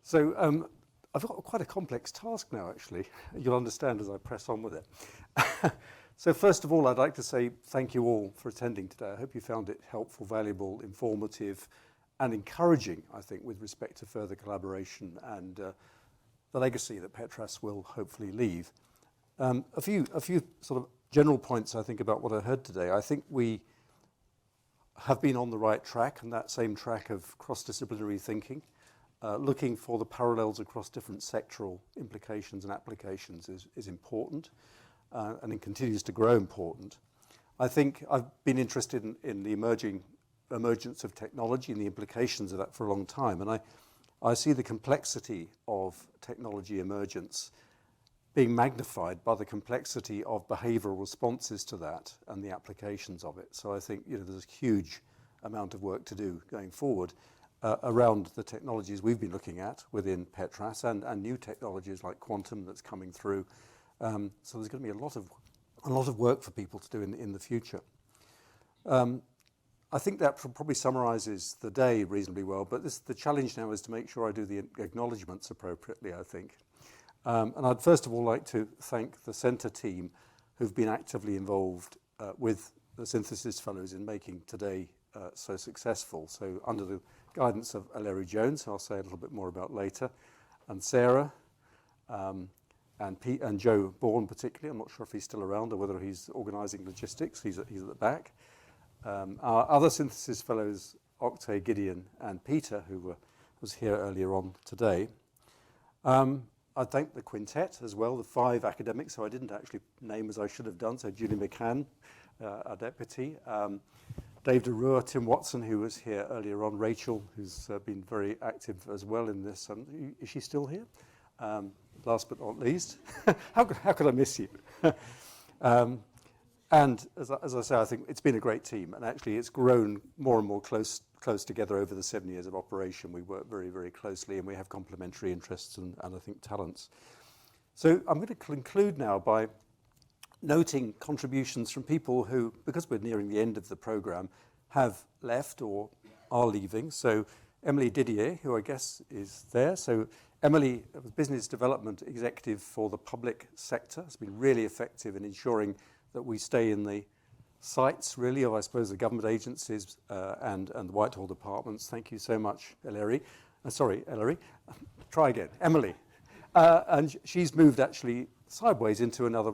So I've got quite a complex task now, actually. You'll understand as I press on with it. So first of all, I'd like to say thank you all for attending today. I hope you found it helpful, valuable, informative, and encouraging, I think, with respect to further collaboration and the legacy that PETRAS will hopefully leave. A few sort of general points, I think, about what I heard today. I think we have been on the right track, and that same track of cross-disciplinary thinking, looking for the parallels across different sectoral implications and applications is important, and it continues to grow important. I think I've been interested in the emergence of technology and the implications of that for a long time, and I see the complexity of technology emergence being magnified by the complexity of behavioral responses to that and the applications of it. So I think there's a huge amount of work to do going forward around the technologies we've been looking at within PETRAS and new technologies like quantum that's coming through. So there's going to be a lot of work for people to do in the future. I think that probably summarizes the day reasonably well, but the challenge now is to make sure I do the acknowledgements appropriately, I think. And I'd first of all like to thank the Centre team who've been actively involved with the Synthesis Fellows in making today so successful. So under the guidance of Larry Jones, who I'll say a little bit more about later, and Sarah, and Joe Bourne particularly. I'm not sure if he's still around or whether he's organising logistics. He's at the back. Our other Synthesis Fellows, Octay, Gideon, and Peter, who was here earlier on today. I thank the quintet as well, the 5 academics who I didn't actually name as I should have done. So Julie McCann, our deputy, Dave DeRuer, Tim Watson, who was here earlier on, Rachel, who's been very active as well in this. Is she still here? Last but not least, how could I miss you? And as I say, I think it's been a great team, and actually it's grown more and more close together over the 7 years of operation. We work very, very closely, and we have complementary interests and I think talents. So I'm going to conclude now by noting contributions from people who, because we're nearing the end of the program, have left or are leaving. So Emily Didier, who I guess is there. So Emily was Business Development Executive for the public sector. Has been really effective in ensuring that we stay in the sights, really, of, I suppose, the government agencies and the Whitehall departments. Thank you so much, Ellery. Sorry, Ellery. Try again. Emily. And she's moved, actually, sideways into another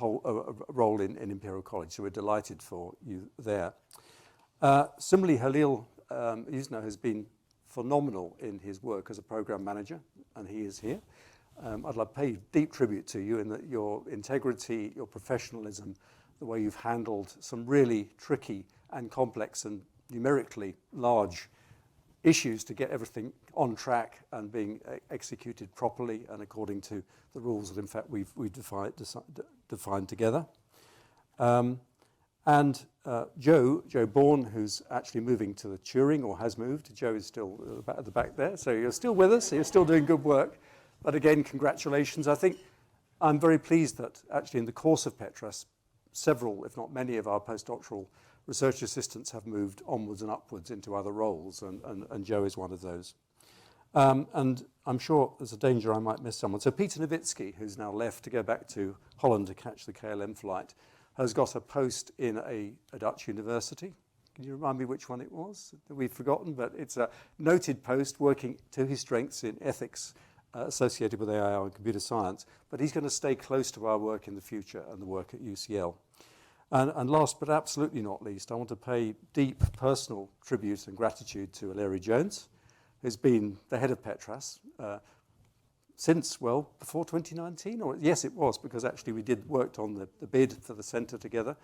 role in Imperial College, so we're delighted for you there. Similarly, Halil Yusna has been phenomenal in his work as a program manager, and he is here. I'd like to pay deep tribute to you in that your integrity, your professionalism, the way you've handled some really tricky and complex and numerically large issues to get everything on track and being executed properly and according to the rules that, in fact, we've defined together. And Joe Bourne, who's actually moving to the Turing, or has moved. Joe is still at the back there, so you're still with us, so you're still doing good work. But again, congratulations. I think I'm very pleased that actually in the course of PETRAS, several, if not many, of our postdoctoral research assistants have moved onwards and upwards into other roles, and Joe is one of those. And I'm sure there's a danger I might miss someone. So Peter Nowitzki, who's now left to go back to Holland to catch the KLM flight, has got a post in a Dutch university. Can you remind me which one it was? We've forgotten, but it's a noted post working to his strengths in ethics associated with AI and computer science, but he's going to stay close to our work in the future and the work at UCL. And last but absolutely not least, I want to pay deep personal tribute and gratitude to Larry Jones, who's been the head of PETRAS since, well, before 2019, or yes, it was, because actually we worked on the bid for the centre together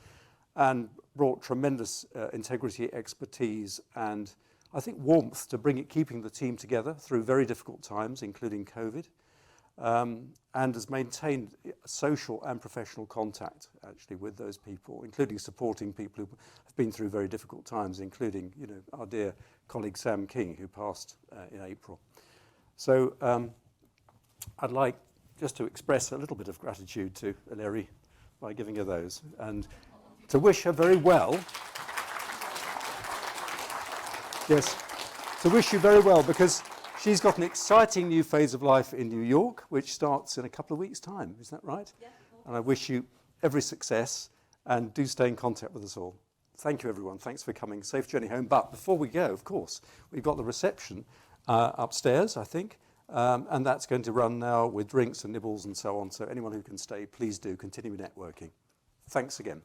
and brought tremendous integrity, expertise, and I think warmth to keeping the team together through very difficult times, including COVID, and has maintained social and professional contact actually with those people, including supporting people who have been through very difficult times, including our dear colleague Sam King, who passed in April. So I'd like just to express a little bit of gratitude to Larry by giving her those, and to wish her very well. Yes, to wish you very well, because She's got an exciting new phase of life in New York, which starts in a couple of weeks' time. Is that right? Yeah. And I wish you every success, and do stay in contact with us all. Thank you, everyone. Thanks for coming. Safe journey home. But before we go, of course, we've got the reception upstairs, I think, and that's going to run now with drinks and nibbles and so on. So anyone who can stay, please do. Continue networking. Thanks again.